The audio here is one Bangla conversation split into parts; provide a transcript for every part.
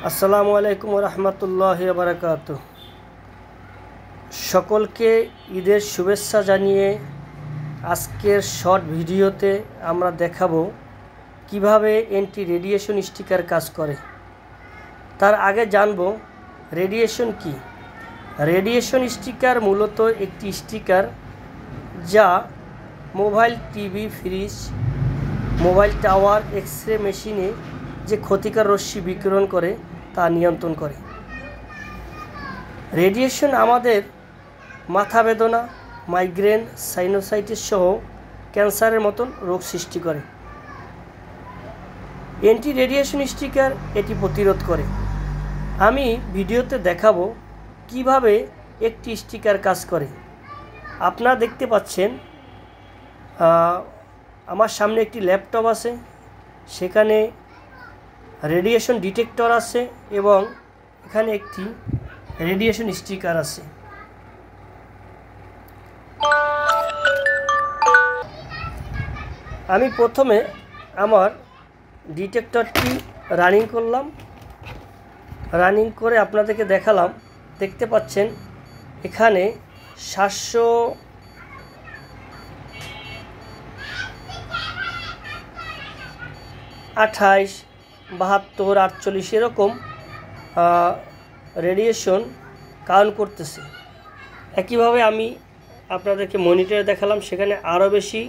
আসসালামু আলাইকুম রহমতুল্লাহি ওয়া বারাকাতুহু। সকলকে ঈদের শুভেচ্ছা জানিয়ে আজকের শর্ট ভিডিওতে আমরা দেখাবো কিভাবে অ্যান্টি রেডিয়েশন স্টিকার কাজ করে। তার আগে জানবো রেডিয়েশন কি। রেডিয়েশন স্টিকার মূলত একটি স্টিকার যা mobile, TV, fridge, mobile tower, x-ray মেশিনে যে ক্ষতিকর রশ্মি বিকিরণ করে তা নিয়ন্ত্রণ করে। রেডিয়েশন আমাদের মাথা বেদনা, মাইগ্রেন, সাইনোসাইটিস সহ ক্যান্সারের মতন রোগ সৃষ্টি করে। অ্যান্টি রেডিয়েশন স্টিকার এটি প্রতিরোধ করে। আমি ভিডিওতে দেখাবো কিভাবে একটি স্টিকার কাজ করে। আপনারা দেখতে পাচ্ছেন আমার সামনে একটি ল্যাপটপ আছে, সেখানে রেডিয়েশন ডিটেক্টর আছে এবং এখানে একটি রেডিয়েশন স্টিকার আছে। আমি প্রথমে আমার ডিটেক্টরটি রানিং করলাম, রানিং করে আপনাদেরকে দেখালাম। দেখতে পাচ্ছেন এখানে 728, 72, 48 এরকম রেডিয়েশন কাউন্ট করতেছে। একইভাবে আমি আপনাদেরকে মনিটরে দেখালাম, সেখানে আরও বেশি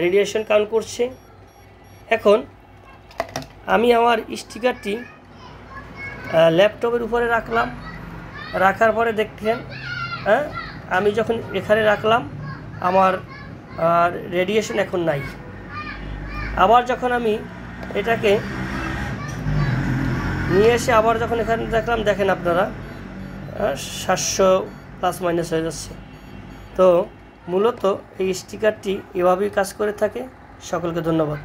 রেডিয়েশন কাউন্ট করছে। এখন আমি আমার স্টিকারটি ল্যাপটপের উপরে রাখলাম, রাখার পরে দেখেন আমি যখন এখানে রাখলাম আমার রেডিয়েশন এখন নাই। আবার যখন আমি এটাকে নিয়ে এসে আবার যখন এখানে দেখলাম, দেখেন আপনারা 700 প্লাস মাইনাস হয়ে যাচ্ছে। তো মূলত এই স্টিকারটি এভাবেই কাজ করে থাকে। সকলকে ধন্যবাদ।